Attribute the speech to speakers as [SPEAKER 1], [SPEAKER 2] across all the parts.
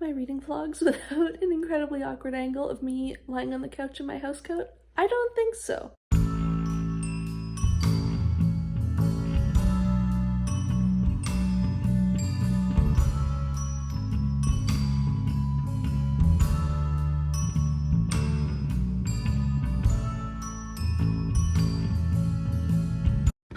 [SPEAKER 1] my reading vlogs without an incredibly awkward angle of me lying on the couch in my housecoat? I don't think so.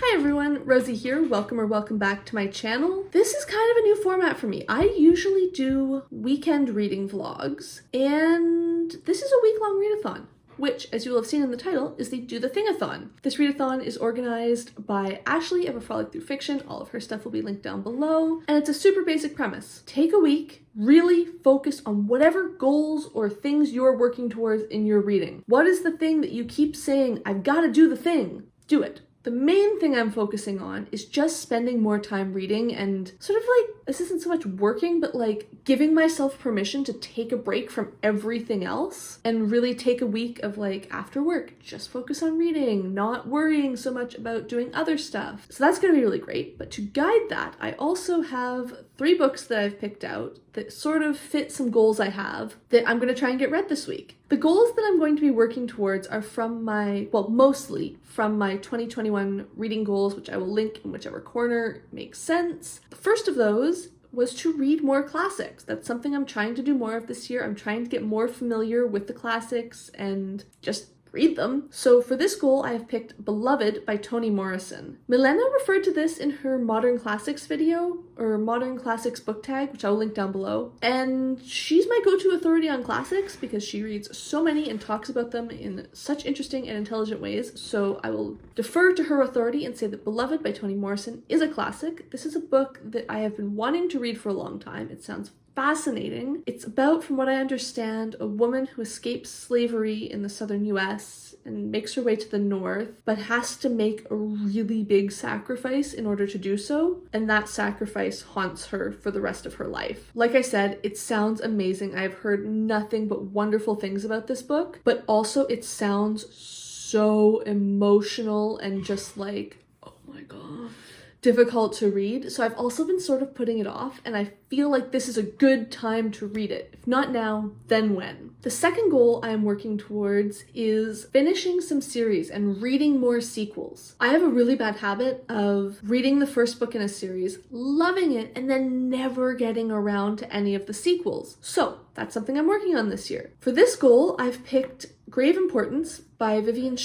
[SPEAKER 1] Hi everyone, Rosie here. Welcome back to my channel. This is kind of a new format for me. I usually do weekend reading vlogs, and this is a week-long readathon, which, as you will have seen in the title, is the DoTheThingAthon. This readathon is organized by Ashley of A Frolic Through Fiction. All of her stuff will be linked down below, and it's a super basic premise. Take a week, really focus on whatever goals or things you're working towards in your reading. What is the thing that you keep saying, I've got to do the thing? Do it. The main thing I'm focusing on is just spending more time reading and sort of like, this isn't so much working, but like giving myself permission to take a break from everything else and really take a week of like after work, just focus on reading, not worrying so much about doing other stuff. So that's going to be really great. But to guide that, I also have 3 books that I've picked out that sort of fit some goals I have that I'm going to try and get read this week. The goals that I'm going to be working towards are from my, well, mostly from my 2021 reading goals, which I will link in whichever corner makes sense. The first of those was to read more classics. That's something I'm trying to do more of this year. I'm trying to get more familiar with the classics and just read them. So for this goal, I have picked Beloved by Toni Morrison. Milena referred to this in her Modern Classics video, or Modern Classics book tag, which I will link down below. And she's my go-to authority on classics because she reads so many and talks about them in such interesting and intelligent ways. So I will defer to her authority and say that Beloved by Toni Morrison is a classic. This is a book that I have been wanting to read for a long time. It sounds fascinating. It's about, from what I understand, a woman who escapes slavery in the southern US and makes her way to the north, but has to make a really big sacrifice in order to do so, and that sacrifice haunts her for the rest of her life. Like I said, it sounds amazing. I've heard nothing but wonderful things about this book, but also it sounds so emotional and just like, oh my god, difficult to read. So I've also been sort of putting it off, and I feel like this is a good time to read it. If not now, then when? The second goal I am working towards is finishing some series and reading more sequels. I have a really bad habit of reading the first book in a series, loving it, and then never getting around to any of the sequels. So that's something I'm working on this year. For this goal, I've picked Grave Importance by Vivian.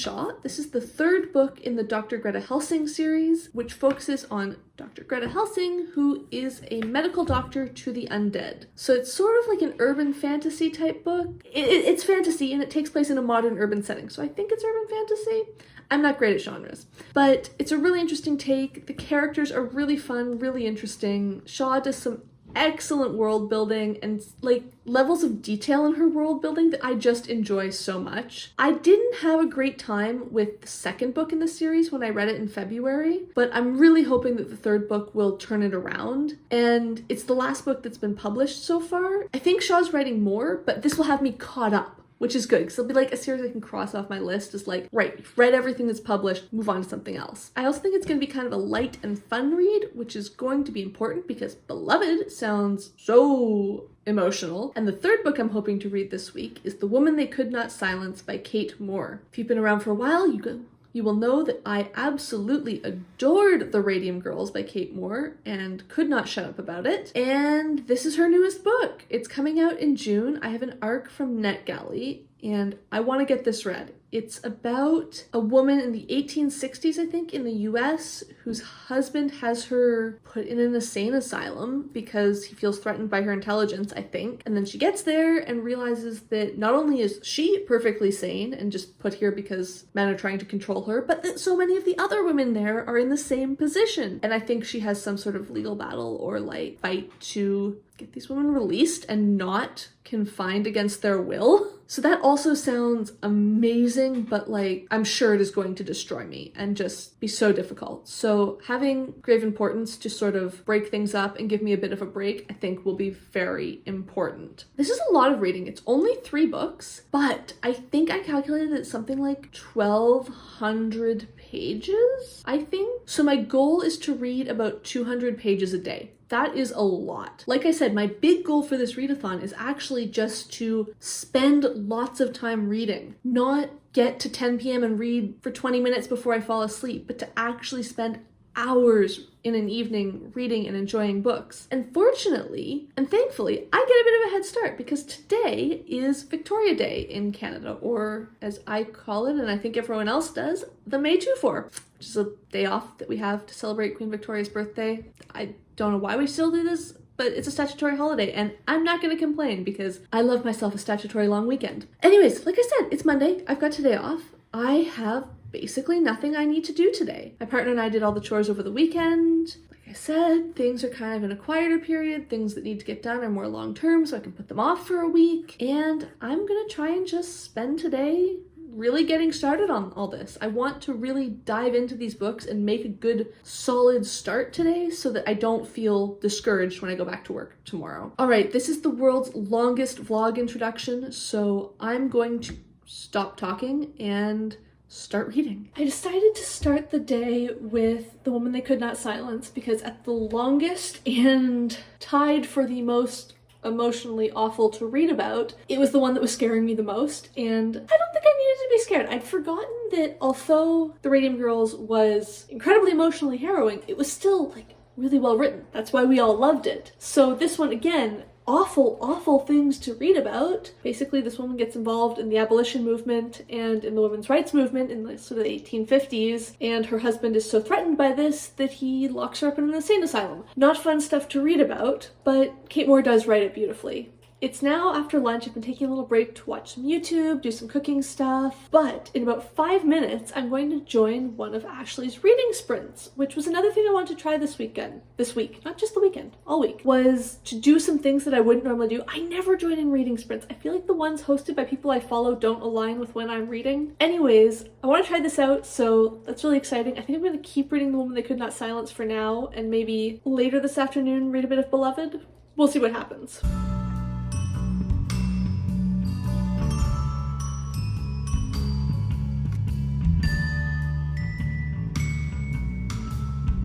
[SPEAKER 1] This is the 3rd book in the Dr. Greta Helsing series, which focuses on Dr. Greta Helsing, who is a medical doctor to the undead. So it's sort of like an urban fantasy type book. It's fantasy and it takes place in a modern urban setting, so I think it's urban fantasy. I'm not great at genres, but it's a really interesting take. The characters are really fun, really interesting. Shaw does some excellent world building and like levels of detail in her world building that I just enjoy so much. I didn't have a great time with the 2nd book in the series when I read it in February, but I'm really hoping that the 3rd book will turn it around, and it's the last book that's been published so far. I think Shaw's writing more, but this will have me caught up, which is good because it'll be like a series I can cross off my list as like, right, you've read everything that's published, move on to something else. I also think it's going to be kind of a light and fun read, which is going to be important because Beloved sounds so emotional. And the 3rd book I'm hoping to read this week is The Woman They Could Not Silence by Kate Moore. If you've been around for a while, you will know that I absolutely adored The Radium Girls by Kate Moore and could not shut up about it. And this is her newest book. It's coming out in June. I have an ARC from NetGalley, and I want to get this read. It's about a woman in the 1860s, I think, in the US, whose husband has her put in an insane asylum because he feels threatened by her intelligence, I think. And then she gets there and realizes that not only is she perfectly sane and just put here because men are trying to control her, but that so many of the other women there are in the same position. And I think she has some sort of legal battle or like fight to get these women released and not confined against their will. So that also sounds amazing, but like I'm sure it is going to destroy me and just be so difficult. So having Grave Importance to sort of break things up and give me a bit of a break, I think will be very important. This is a lot of reading. It's only 3 books, but I think I calculated it's something like 1,200 pages, I think. So my goal is to read about 200 pages a day. That is a lot. Like I said, my big goal for this readathon is actually just to spend lots of time reading, not get to 10 p.m. and read for 20 minutes before I fall asleep, but to actually spend hours in an evening reading and enjoying books. And fortunately, and thankfully, I get a bit of a head start because today is Victoria Day in Canada, or as I call it, and I think everyone else does, the mojo, which is a day off that we have to celebrate Queen Victoria's birthday. I don't know why we still do this, but it's a statutory holiday, and I'm not gonna complain because I love myself a statutory long weekend. Anyways, like I said, it's Monday, I've got today off. I have basically nothing I need to do today. My partner and I did all the chores over the weekend. Like I said, things are kind of in a quieter period. Things that need to get done are more long-term, so I can put them off for a week. And I'm gonna try and just spend today really getting started on all this. I want to really dive into these books and make a good solid start today so that I don't feel discouraged when I go back to work tomorrow. All right, this is the world's longest vlog introduction, so I'm going to stop talking and start reading. I decided to start the day with The Woman They Could Not Silence because at the longest and tied for the most emotionally awful to read about, it was the one that was scaring me the most, and I don't think I needed to be scared. I'd forgotten that although The Radium Girls was incredibly emotionally harrowing, it was still like really well written. That's why we all loved it. So this one, again, awful things to read about. Basically, this woman gets involved in the abolition movement and in the women's rights movement in the sort of the 1850s, and her husband is so threatened by this that he locks her up in an insane asylum. Not fun stuff to read about, but Kate Moore does write it beautifully. It's now after lunch. I've been taking a little break to watch some YouTube, do some cooking stuff, but in about 5 minutes, I'm going to join one of Ashley's reading sprints, which was another thing I wanted to try this week, not just the weekend, all week, was to do some things that I wouldn't normally do. I never join in reading sprints. I feel like the ones hosted by people I follow don't align with when I'm reading. Anyways, I want to try this out, so that's really exciting. I think I'm going to keep reading The Woman They Could Not Silence for now, and maybe later this afternoon read a bit of Beloved. We'll see what happens.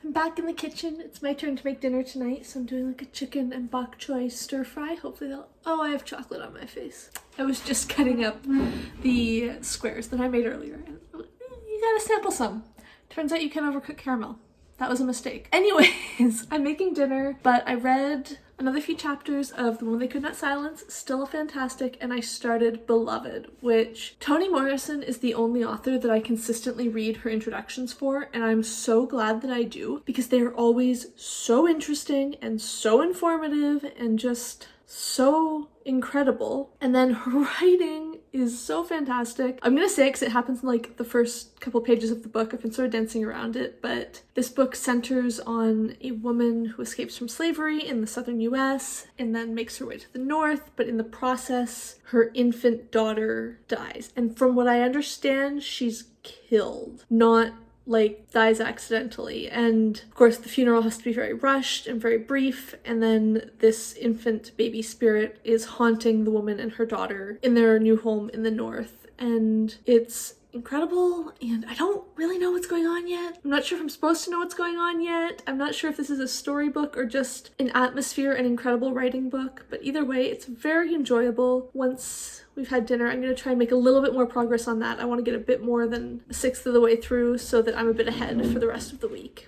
[SPEAKER 1] Back in the kitchen. It's my turn to make dinner tonight, so I'm doing like a chicken and bok choy stir fry. Hopefully they'll... Oh, I have chocolate on my face. I was just cutting up the squares that I made earlier. You gotta sample some. Turns out you can overcook caramel. That was a mistake. Anyways, I'm making dinner, but I read another few chapters of The Woman They Could Not Silence, still fantastic, and I started Beloved, which Toni Morrison is the only author that I consistently read her introductions for, and I'm so glad that I do, because they are always so interesting and so informative and just so incredible. And then her writing is so fantastic. I'm gonna say it because it happens in like the first couple pages of the book. I've been sort of dancing around it, but this book centers on a woman who escapes from slavery in the southern US and then makes her way to the north, but in the process her infant daughter dies, and from what I understand she's killed, not like dies accidentally. And of course the funeral has to be very rushed and very brief, and then this infant baby spirit is haunting the woman and her daughter in their new home in the north, and it's incredible, and I don't really know what's going on yet. I'm not sure if I'm supposed to know what's going on yet. I'm not sure if this is a storybook or just an atmosphere and incredible writing book, but either way, it's very enjoyable. Once we've had dinner, I'm going to try and make a little bit more progress on that. I want to get a bit more than a sixth of the way through so that I'm a bit ahead for the rest of the week.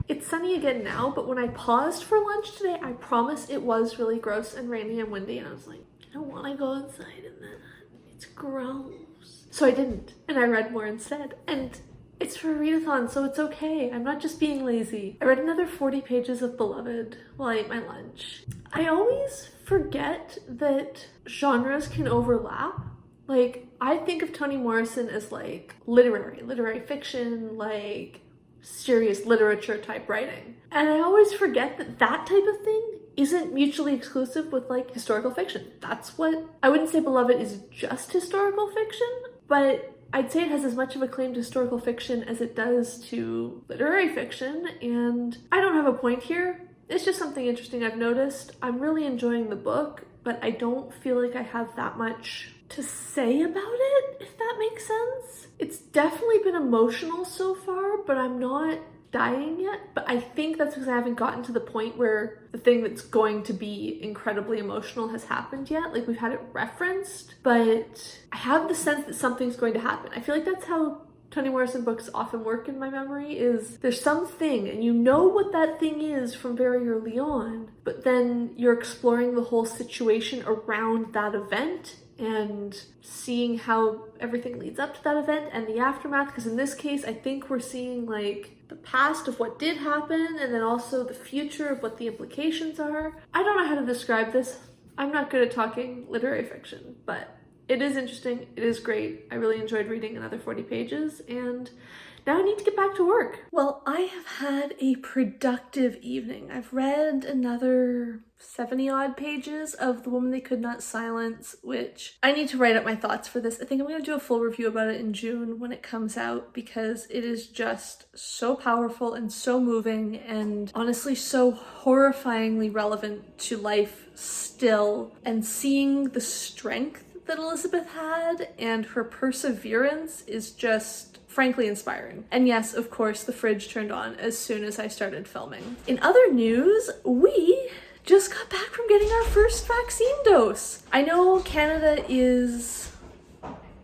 [SPEAKER 1] It's sunny again now, but when I paused for lunch today, I promise it was really gross and rainy and windy, and I was like, I don't want to go outside in that. It's gross. So I didn't, and I read more instead. And it's for a readathon, so it's okay. I'm not just being lazy. I read another 40 pages of Beloved while I ate my lunch. I always forget that genres can overlap. Like, I think of Toni Morrison as like literary fiction, like serious literature type writing. And I always forget that that type of thing isn't mutually exclusive with like historical fiction. That's what, I wouldn't say Beloved is just historical fiction, but I'd say it has as much of a claim to historical fiction as it does to literary fiction, and I don't have a point here. It's just something interesting I've noticed. I'm really enjoying the book, but I don't feel like I have that much to say about it, if that makes sense. It's definitely been emotional so far, but I'm not dying yet. But I think that's because I haven't gotten to the point where the thing that's going to be incredibly emotional has happened yet. Like, we've had it referenced, but I have the sense that something's going to happen. I feel like that's how Toni Morrison books often work in my memory, is there's something and you know what that thing is from very early on, but then you're exploring the whole situation around that event and seeing how everything leads up to that event and the aftermath. Because in this case, I think we're seeing like the past of what did happen and then also the future of what the implications are. I don't know how to describe this. I'm not good at talking literary fiction, but it is interesting. It is great. I really enjoyed reading another 40 pages, and now I need to get back to work. Well, I have had a productive evening. I've read another 70 odd pages of The Woman They Could Not Silence, which I need to write up my thoughts for this. I think I'm going to do a full review about it in June when it comes out, because it is just so powerful and so moving and honestly so horrifyingly relevant to life still. And seeing the strength that Elizabeth had and her perseverance is just frankly inspiring. And yes, of course, the fridge turned on as soon as I started filming. In other news, we just got back from getting our first vaccine dose. I know Canada is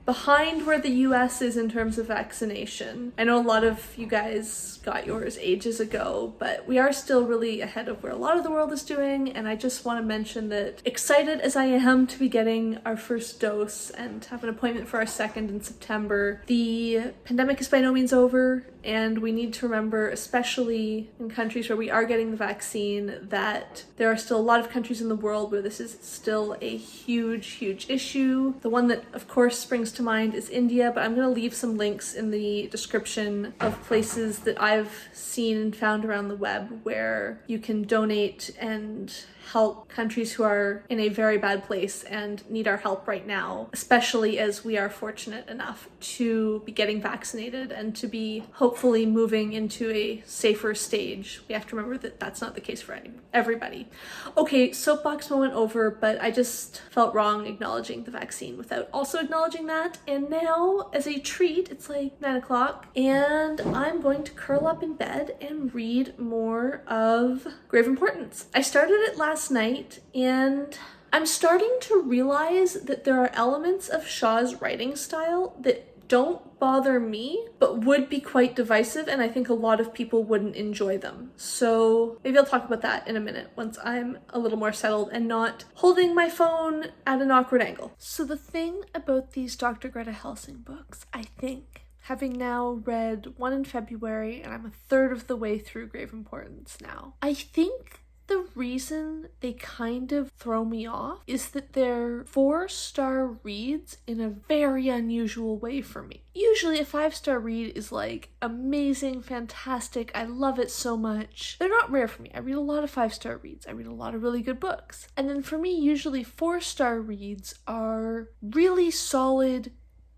[SPEAKER 1] behind where the US is in terms of vaccination. I know a lot of you guys got yours ages ago, but we are still really ahead of where a lot of the world is doing, and I just want to mention that, excited as I am to be getting our first dose and have an appointment for our second in September, the pandemic is by no means over, and we need to remember, especially in countries where we are getting the vaccine, that there are still a lot of countries in the world where this is still a huge issue. The one that of course springs to mind is India, but I'm going to leave some links in the description of places that I've seen and found around the web where you can donate and help countries who are in a very bad place and need our help right now, especially as we are fortunate enough to be getting vaccinated and to be hopefully moving into a safer stage. We have to remember that that's not the case for everybody. Okay, soapbox moment over, but I just felt wrong acknowledging the vaccine without also acknowledging that. And now, as a treat, it's like 9 o'clock, and I'm going to curl up in bed and read more of Grave Importance. I started it last night, and I'm starting to realize that there are elements of Shaw's writing style that don't bother me, but would be quite divisive, and I think a lot of people wouldn't enjoy them. So maybe I'll talk about that in a minute once I'm a little more settled and not holding my phone at an awkward angle. So the thing about these Dr. Greta Helsing books, I think, having now read one in February, and I'm a third of the way through Grave Importance now, I think the reason they kind of throw me off is that they're 4-star reads in a very unusual way for me. Usually a 5-star read is like amazing, fantastic, I love it so much. They're not rare for me. I read a lot of 5-star reads. I read a lot of really good books. And then for me, usually 4-star reads are really solid,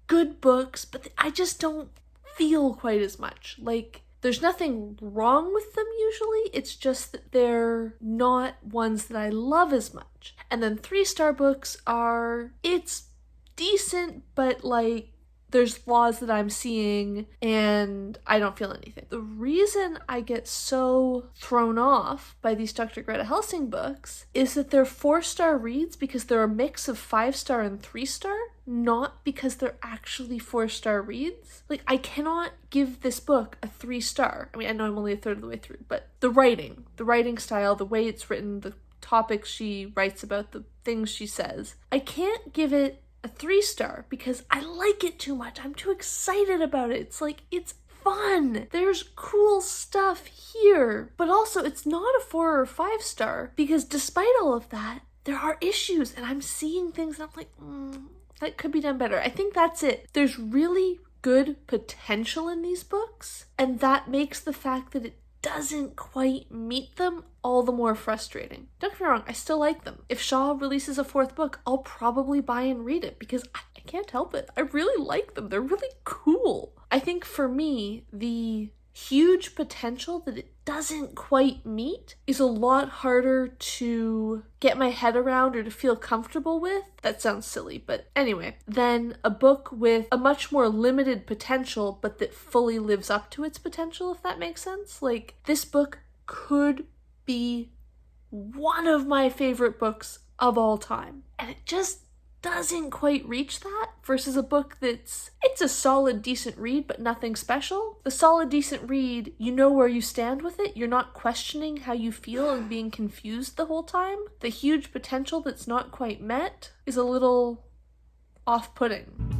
[SPEAKER 1] good books, but I just don't feel quite as much. Like, there's nothing wrong with them usually, it's just that they're not ones that I love as much. And then 3-star books are, it's decent, but like, there's flaws that I'm seeing and I don't feel anything. The reason I get so thrown off by these Dr. Greta Helsing books is that they're 4-star reads because they're a mix of 5-star and 3-star, not because they're actually 4-star reads. Like, I cannot give this book a 3-star. I mean, I know I'm only a third of the way through, but the writing style, the way it's written, the topics she writes about, the things she says, I can't give it a 3-star because I like it too much. I'm too excited about it. It's like, it's fun. There's cool stuff here. But also, it's not a 4 or 5-star because despite all of that, there are issues and I'm seeing things and I'm like, that could be done better. I think that's it. There's really good potential in these books, and that makes the fact that it doesn't quite meet them, all the more frustrating. Don't get me wrong, I still like them. If Shaw releases a 4th book, I'll probably buy and read it because I can't help it. I really like them. They're really cool. I think for me, the huge potential that it doesn't quite meet is a lot harder to get my head around or to feel comfortable with. That sounds silly, but anyway, than a book with a much more limited potential but that fully lives up to its potential, if that makes sense. Like, this book could be one of my favorite books of all time, and it just doesn't quite reach that, versus a book it's a solid, decent read, but nothing special. The solid, decent read, you know where you stand with it. You're not questioning how you feel and being confused the whole time. The huge potential that's not quite met is a little off-putting.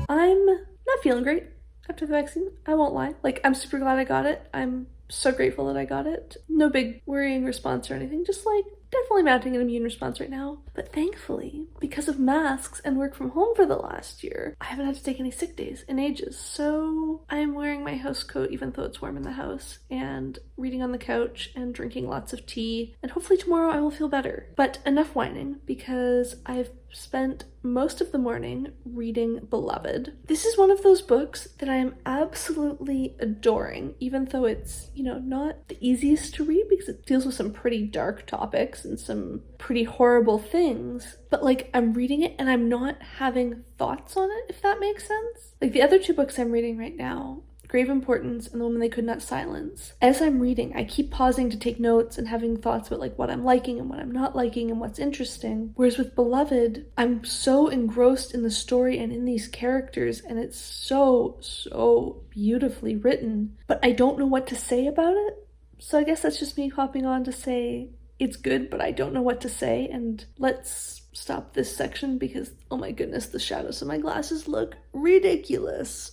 [SPEAKER 1] I'm not feeling great after the vaccine. I won't lie. Like, I'm super glad I got it. I'm so grateful that I got it. No big worrying response or anything. Just like definitely mounting an immune response right now. But thankfully, because of masks and work from home for the last year, I haven't had to take any sick days in ages. So I'm wearing my house coat even though it's warm in the house, and reading on the couch and drinking lots of tea. And hopefully tomorrow I will feel better. But enough whining, because I've spent most of the morning reading Beloved. This is one of those books that I am absolutely adoring, even though it's, not the easiest to read because it deals with some pretty dark topics and some pretty horrible things. But like, I'm reading it and I'm not having thoughts on it, if that makes sense. Like, the other 2 books I'm reading right now, Grave Importance and The Woman They Could Not Silence. As I'm reading, I keep pausing to take notes and having thoughts about like what I'm liking and what I'm not liking and what's interesting. Whereas with Beloved, I'm so engrossed in the story and in these characters, and it's so beautifully written, but I don't know what to say about it. So I guess that's just me hopping on to say it's good, but I don't know what to say. And let's stop this section because, oh my goodness, the shadows of my glasses look ridiculous.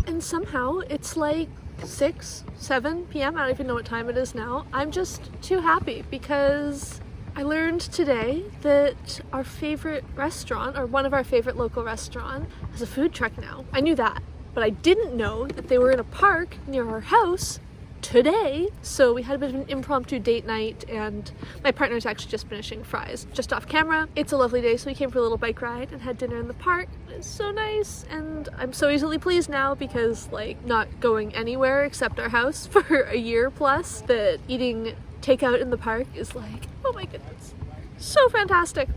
[SPEAKER 1] And somehow it's like 7 p.m. I don't even know what time it is now. I'm just too happy because I learned today that our favorite restaurant, or one of our favorite local restaurants, has a food truck now. I knew that, but I didn't know that they were in a park near our house today. So we had a bit of an impromptu date night, and my partner's actually just finishing fries just off camera. It's a lovely day, so we came for a little bike ride and had dinner in the park. It's so nice, and I'm so easily pleased now because, like, not going anywhere except our house for a year plus, that eating takeout in the park is like, oh my goodness, so fantastic.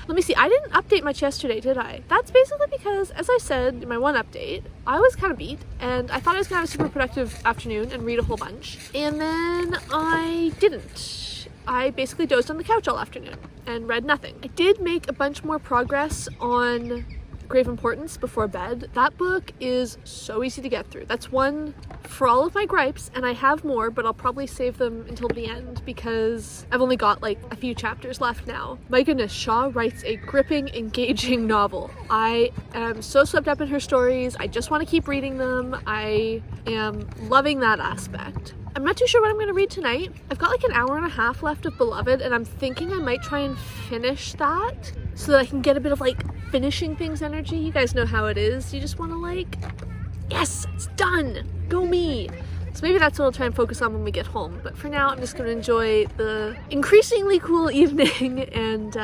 [SPEAKER 1] Let me see, I didn't update much yesterday, did I? That's basically because, as I said in my one update, I was kind of beat, and I thought I was gonna have a super productive afternoon and read a whole bunch, and then I didn't. I basically dozed on the couch all afternoon and read nothing. I did make a bunch more progress on Grave Importance before bed. That book is so easy to get through. That's one for all of my gripes, and I have more, but I'll probably save them until the end because I've only got like a few chapters left now. My goodness, Shaw writes a gripping, engaging novel. I am so swept up in her stories. I just want to keep reading them. I am loving that aspect. I'm not too sure what I'm going to read tonight. I've got like an hour and a half left of Beloved, and I'm thinking I might try and finish that so that I can get a bit of like finishing things energy. You guys know how it is. You just want to like, yes, it's done. Go me. So maybe that's what I'll try and focus on when we get home. But for now, I'm just going to enjoy the increasingly cool evening and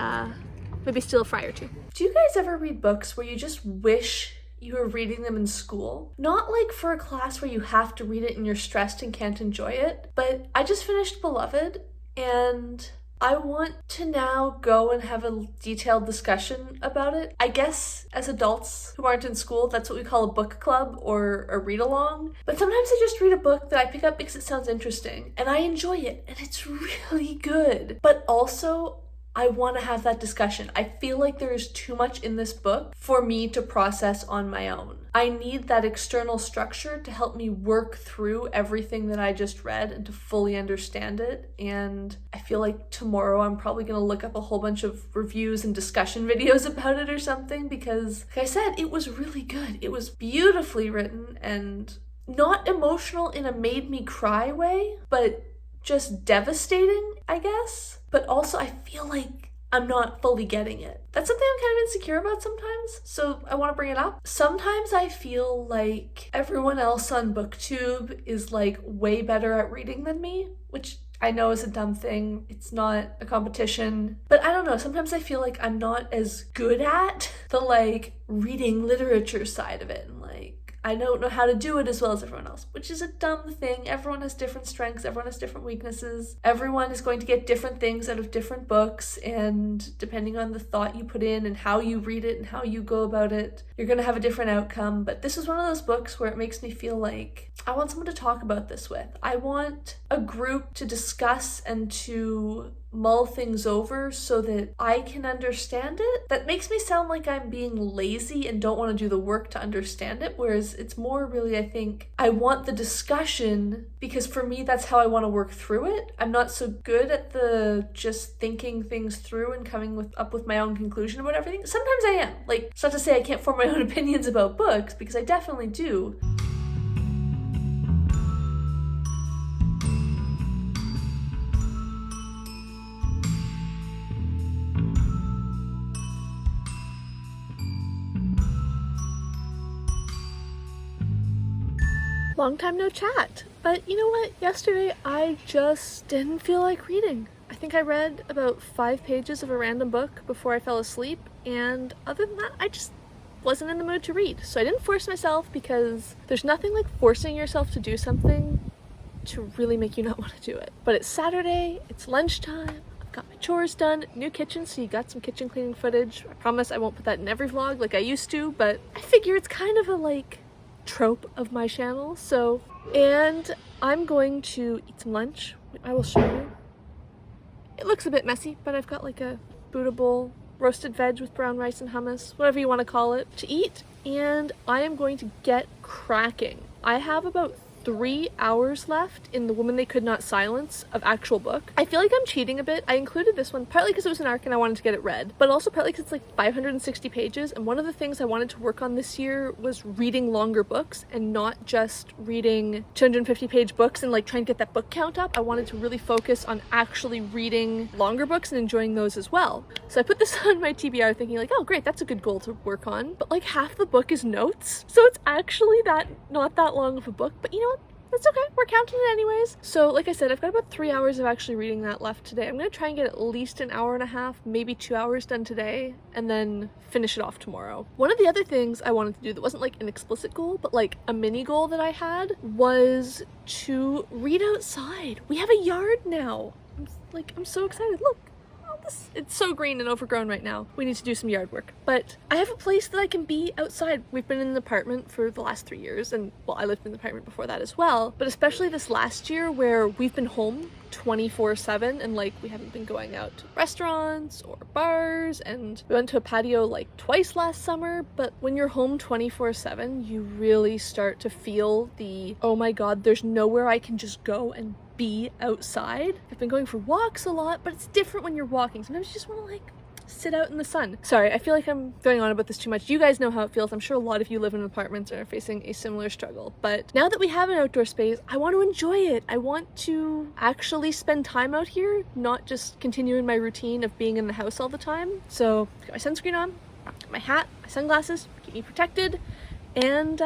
[SPEAKER 1] maybe steal a fry or two. Do you guys ever read books where you just wish you were reading them in school? Not like for a class where you have to read it and you're stressed and can't enjoy it, but I just finished Beloved and I want to now go and have a detailed discussion about it. I guess as adults who aren't in school, that's what we call a book club or a read-along. But sometimes I just read a book that I pick up because it sounds interesting and I enjoy it and it's really good. But also, I want to have that discussion. I feel like there is too much in this book for me to process on my own. I need that external structure to help me work through everything that I just read and to fully understand it. And I feel like tomorrow I'm probably going to look up a whole bunch of reviews and discussion videos about it or something, because like I said, it was really good. It was beautifully written and not emotional in a made me cry way, but just devastating, I guess. But also I feel like I'm not fully getting it. That's something I'm kind of insecure about sometimes, so I want to bring it up. Sometimes I feel like everyone else on Booktube is like way better at reading than me, which I know is a dumb thing. It's not a competition, but I don't know. Sometimes I feel like I'm not as good at the like reading literature side of it, and like I don't know how to do it as well as everyone else, which is a dumb thing. Everyone has different strengths, everyone has different weaknesses. Everyone is going to get different things out of different books, and depending on the thought you put in and how you read it and how you go about it, you're going to have a different outcome. But this is one of those books where it makes me feel like I want someone to talk about this with. I want a group to discuss and to mull things over so that I can understand it. That makes me sound like I'm being lazy and don't want to do the work to understand it, whereas it's more really, I think, I want the discussion because for me that's how I want to work through it. I'm not so good at the just thinking things through and coming up with my own conclusion about everything. Sometimes I am. Like, it's not to say I can't form my own opinions about books, because I definitely do. Long time no chat, but you know what? Yesterday I just didn't feel like reading. I think I read about 5 pages of a random book before I fell asleep, and other than that, I just wasn't in the mood to read. So I didn't force myself, because there's nothing like forcing yourself to do something to really make you not want to do it. But it's Saturday, it's lunchtime, I've got my chores done, new kitchen, so you got some kitchen cleaning footage. I promise I won't put that in every vlog like I used to, but I figure it's kind of a like trope of my channel. So, and I'm going to eat some lunch. I will show you. It looks a bit messy, but I've got like a Buddha bowl, roasted veg with brown rice and hummus, whatever you want to call it, to eat. And I am going to get cracking. I have about 3 hours left in The Woman They Could Not Silence of actual book. I feel like I'm cheating a bit. I included this one partly because it was an arc and I wanted to get it read, but also partly because it's like 560 pages, and one of the things I wanted to work on this year was reading longer books and not just reading 250-page books and like trying to get that book count up. I wanted to really focus on actually reading longer books and enjoying those as well. So I put this on my TBR thinking like, oh great, that's a good goal to work on, but like half the book is notes, so it's actually not that long of a book. But you know what? That's okay, we're counting it anyways. So like I said, I've got about 3 hours of actually reading that left today. I'm gonna try and get at least an hour and a half, maybe 2 hours done today, and then finish it off tomorrow. One of the other things I wanted to do that wasn't like an explicit goal, but like a mini goal that I had, was to read outside. We have a yard now. I'm so excited. Look. It's so green and overgrown right now. We need to do some yard work. But I have a place that I can be outside. We've been in an apartment for the last 3 years, and well, I lived in the apartment before that as well, but especially this last year where we've been home 24/7 and like we haven't been going out to restaurants or bars, and we went to a patio like twice last summer. But when you're home 24/7, you really start to feel the, oh my god, there's nowhere I can just go and be outside. I've been going for walks a lot, but it's different when you're walking. Sometimes you just want to like sit out in the sun. Sorry, I feel like I'm going on about this too much. You guys know how it feels. I'm sure a lot of you live in apartments and are facing a similar struggle. But now that we have an outdoor space, I want to enjoy it. I want to actually spend time out here, not just continue in my routine of being in the house all the time. So got my sunscreen on, got my hat, my sunglasses, keep me protected, and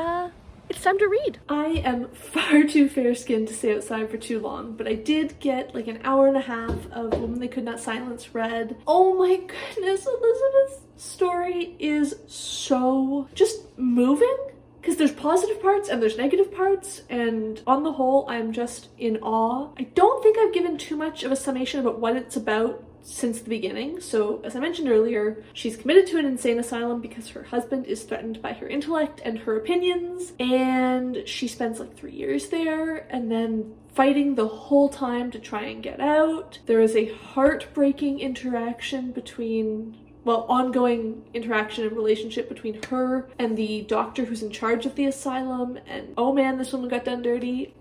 [SPEAKER 1] it's time to read. I am far too fair-skinned to stay outside for too long, but I did get like an hour and a half of Woman They Could Not Silence read. Oh my goodness, Elizabeth's story is so just moving, because there's positive parts and there's negative parts, and on the whole, I'm just in awe. I don't think I've given too much of a summation about what it's about since the beginning. So as I mentioned earlier, she's committed to an insane asylum because her husband is threatened by her intellect and her opinions, and she spends like 3 years there and then fighting the whole time to try and get out. There is a heartbreaking interaction between, well, ongoing interaction and relationship between her and the doctor who's in charge of the asylum, and oh man, this woman got done dirty.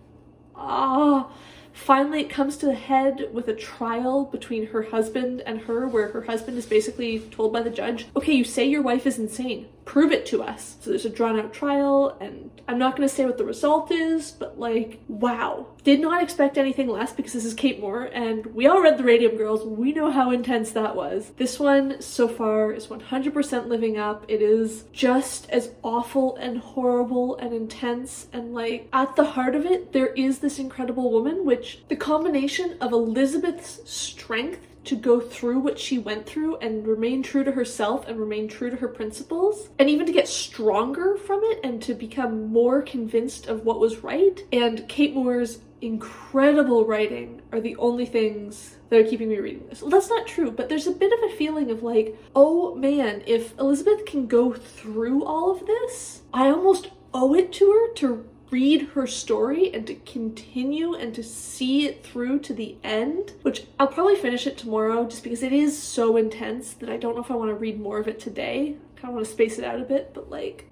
[SPEAKER 1] Finally it comes to a head with a trial between her husband and her, where her husband is basically told by the judge, okay, you say your wife is insane, prove it to us. So there's a drawn out trial, and I'm not going to say what the result is, but like, wow. Did not expect anything less because this is Kate Moore, and we all read The Radium Girls. We know how intense that was. This one so far is 100% living up. It is just as awful and horrible and intense, and like at the heart of it, there is this incredible woman, which the combination of Elizabeth's strength to go through what she went through and remain true to herself and remain true to her principles, and even to get stronger from it and to become more convinced of what was right, and Kate Moore's incredible writing are the only things that are keeping me reading this. Well, that's not true, but there's a bit of a feeling of like, oh man, if Elizabeth can go through all of this, I almost owe it to her to read her story and to continue and to see it through to the end, which I'll probably finish it tomorrow just because it is so intense that I don't know if I want to read more of it today. I kind of want to space it out a bit, but like,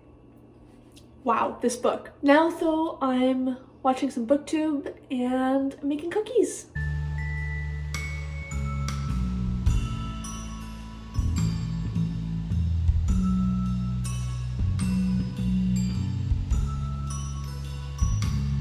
[SPEAKER 1] wow, this book. Now though, I'm watching some Booktube and making cookies.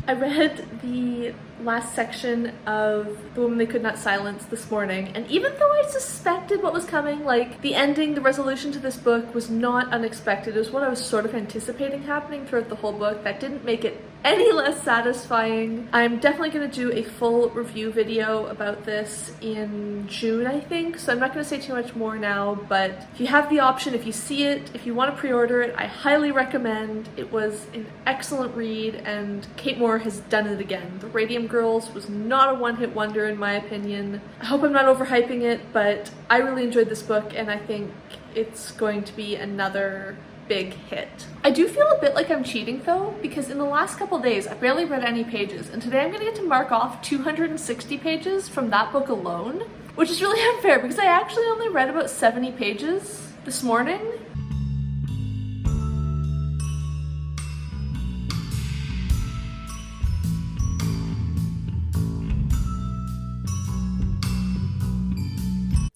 [SPEAKER 1] I read the last section of The Woman They Could Not Silence this morning, and even though I suspected what was coming, like the ending, the resolution to this book was not unexpected. It was what I was sort of anticipating happening throughout the whole book. That didn't make it any less satisfying. I'm definitely going to do a full review video about this in June, I think, so I'm not going to say too much more now, but if you have the option, if you see it, if you want to pre-order it, I highly recommend. It was an excellent read, and Kate Moore has done it again. The Radium Girls was not a one-hit wonder in my opinion. I hope I'm not overhyping it, but I really enjoyed this book, and I think it's going to be another big hit. I do feel a bit like I'm cheating though, because in the last couple days I've barely read any pages, and today I'm gonna get to mark off 260 pages from that book alone, which is really unfair because I actually only read about 70 pages this morning.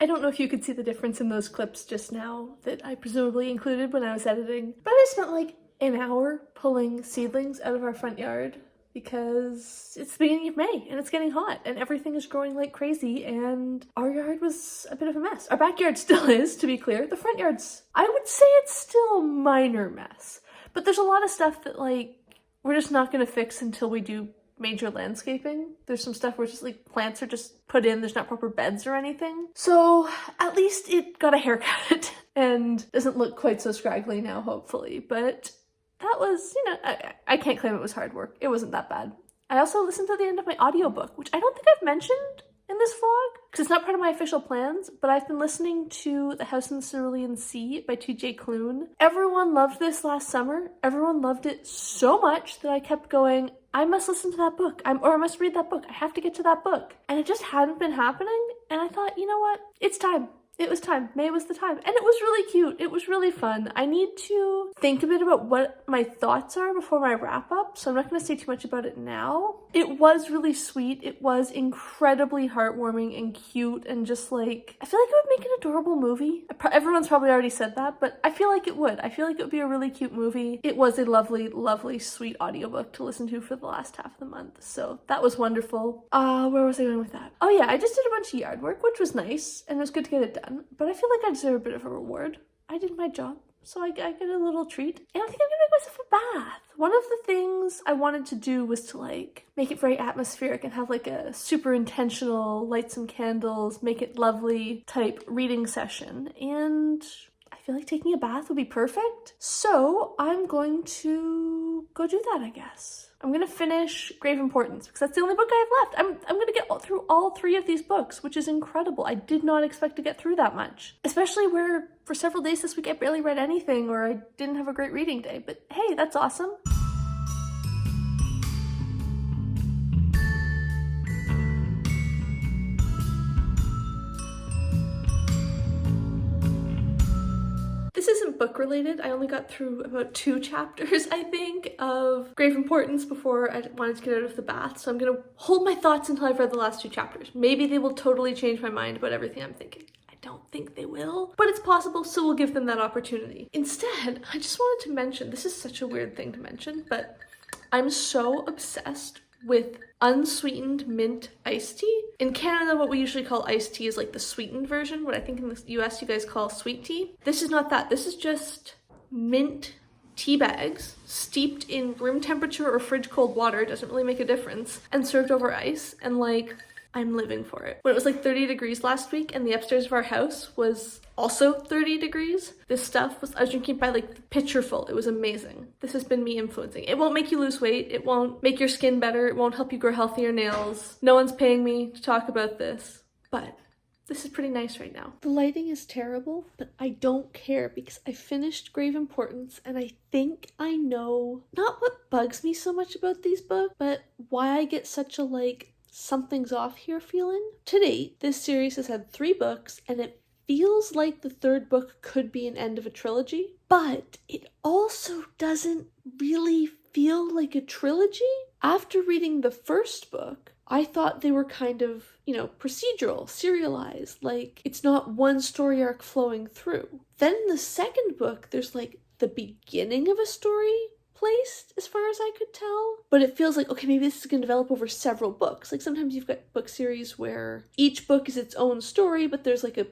[SPEAKER 1] I don't know if you could see the difference in those clips just now that I presumably included when I was editing, but I spent like an hour pulling seedlings out of our front yard because it's the beginning of May and it's getting hot and everything is growing like crazy, and our yard was a bit of a mess. Our backyard still is, to be clear. The front yard's, I would say it's still a minor mess, but there's a lot of stuff that like we're just not going to fix until we do major landscaping. There's some stuff where it's just like plants are just put in, there's not proper beds or anything. So at least it got a haircut and doesn't look quite so scraggly now, hopefully. But that was, you know, I can't claim it was hard work. It wasn't that bad. I also listened to the end of my audiobook, which I don't think I've mentioned in this vlog because it's not part of my official plans, but I've been listening to The House in the Cerulean Sea by TJ Klune. Everyone loved this last summer. Everyone loved it so much that I kept going, I must listen to that book, or I must read that book. I have to get to that book. And it just hadn't been happening. And I thought, you know what? It's time. It was time. May was the time. And it was really cute. It was really fun. I need to think a bit about what my thoughts are before my wrap up, so I'm not going to say too much about it now. It was really sweet. It was incredibly heartwarming and cute, and just like, I feel like it would make an adorable movie. Everyone's probably already said that, but I feel like it would. I feel like it would be a really cute movie. It was a lovely, lovely, sweet audiobook to listen to for the last half of the month, so that was wonderful. Where was I going with that? Oh yeah, I just did a bunch of yard work, which was nice, and it was good to get it done. But I feel like I deserve a bit of a reward. I did my job, so I get a little treat. And I think I'm gonna make myself a bath. One of the things I wanted to do was to like make it very atmospheric and have like a super intentional, light some candles, make it lovely type reading session. And I feel like taking a bath would be perfect. So I'm going to go do that, I guess. I'm gonna finish Grave Importance because that's the only book I have left. I'm gonna get through all 3 of these books, which is incredible. I did not expect to get through that much, especially where for several days this week I barely read anything or I didn't have a great reading day, but hey, that's awesome. This isn't book related. I only got through about 2 chapters, I think, of Grave Importance before I wanted to get out of the bath. So I'm gonna hold my thoughts until I've read the last 2 chapters. Maybe they will totally change my mind about everything I'm thinking. I don't think they will, but it's possible, so we'll give them that opportunity. Instead, I just wanted to mention, this is such a weird thing to mention, but I'm so obsessed with unsweetened mint iced tea. In Canada, what we usually call iced tea is like the sweetened version, what I think in the US you guys call sweet tea. This is not that. This is just mint tea bags steeped in room temperature or fridge cold water, doesn't really make a difference, and served over ice, and like, I'm living for it. When it was like 30 degrees last week and the upstairs of our house was also 30 degrees, this stuff I was drinking by like the pitcher full. It was amazing. This has been me influencing. It won't make you lose weight. It won't make your skin better. It won't help you grow healthier nails. No one's paying me to talk about this, but this is pretty nice right now. The lighting is terrible, but I don't care because I finished Grave Importance and I think I know not what bugs me so much about these books, but why I get such a like, something's off here feeling. To date, this series has had 3 books and it feels like the 3rd book could be an end of a trilogy, but it also doesn't really feel like a trilogy. After reading the 1st book, I thought they were kind of, you know, procedural, serialized, like it's not one story arc flowing through. Then in the 2nd book, there's like the beginning of a story placed as far as I could tell, but it feels like, okay, maybe this is going to develop over several books. Like sometimes you've got book series where each book is its own story, but there's like a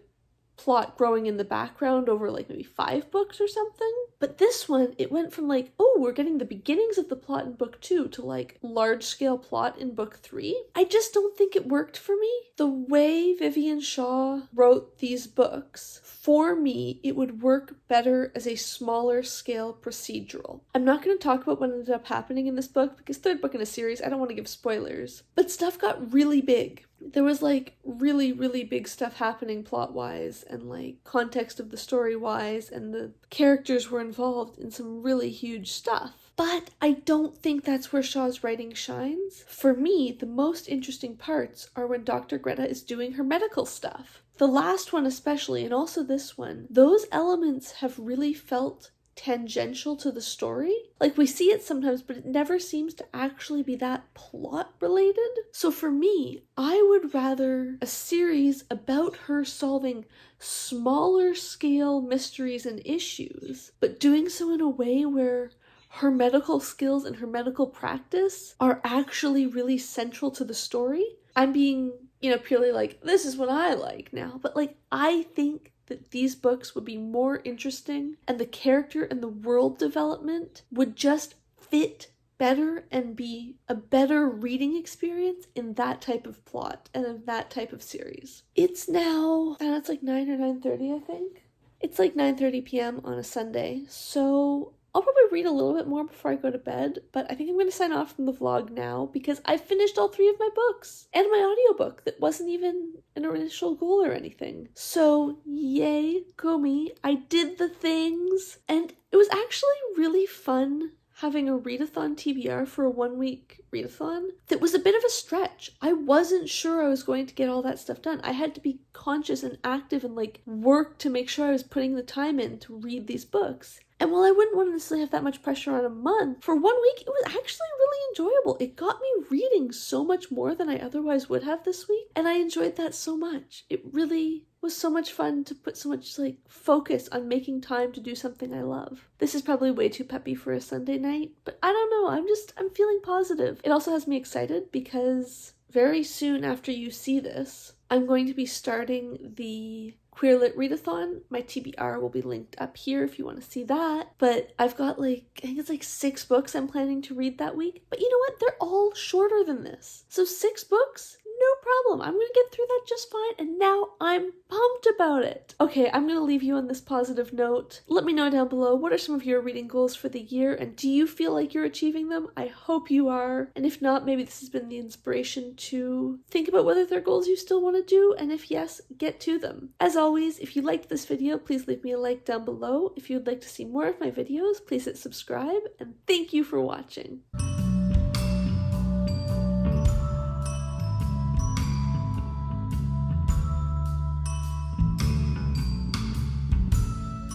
[SPEAKER 1] plot growing in the background over like maybe 5 books or something. But this one, it went from like, oh, we're getting the beginnings of the plot in book 2 to like large scale plot in book 3. I just don't think it worked for me. The way Vivian Shaw wrote these books, for me, it would work better as a smaller scale procedural. I'm not going to talk about what ended up happening in this book because 3rd book in a series, I don't want to give spoilers, but stuff got really big. There was like really, really big stuff happening plot-wise and like context of the story-wise, and the characters were involved in some really huge stuff. But I don't think that's where Shaw's writing shines. For me, the most interesting parts are when Dr. Greta is doing her medical stuff. The last one especially, and also this one, those elements have really felt tangential to the story. Like we see it sometimes, but it never seems to actually be that plot related. So for me, I would rather a series about her solving smaller scale mysteries and issues, but doing so in a way where her medical skills and her medical practice are actually really central to the story. I'm being, you know, purely like, this is what I like now, but like, I think that these books would be more interesting and the character and the world development would just fit better and be a better reading experience in that type of plot and in that type of series. It's now, I don't know, it's like 9 or 9:30, I think. It's like 9:30 p.m. on a Sunday, so I'll probably read a little bit more before I go to bed, but I think I'm going to sign off from the vlog now because I've finished all 3 of my books and my audiobook that wasn't even an initial goal or anything. So yay, go me. I did the things, and it was actually really fun having a readathon TBR for a 1-week readathon that was a bit of a stretch. I wasn't sure I was going to get all that stuff done. I had to be conscious and active and like work to make sure I was putting the time in to read these books. And while I wouldn't want to necessarily have that much pressure on a month, for 1 week it was actually really enjoyable. It got me reading so much more than I otherwise would have this week, and I enjoyed that so much. It really was so much fun to put so much like focus on making time to do something I love. This is probably way too peppy for a Sunday night, but I don't know, I'm feeling positive. It also has me excited because very soon after you see this, I'm going to be starting the Queer Lit Readathon. My TBR will be linked up here if you want to see that. But I've got like, I think it's like 6 books I'm planning to read that week. But you know what? They're all shorter than this. So 6 books? no problem. I'm gonna get through that just fine, and now I'm pumped about it. Okay, I'm gonna leave you on this positive note. Let me know down below, what are some of your reading goals for the year, and do you feel like you're achieving them? I hope you are, and if not, maybe this has been the inspiration to think about whether they're goals you still want to do, and if yes, get to them. As always, if you liked this video, please leave me a like down below. If you would like to see more of my videos, please hit subscribe, and thank you for watching.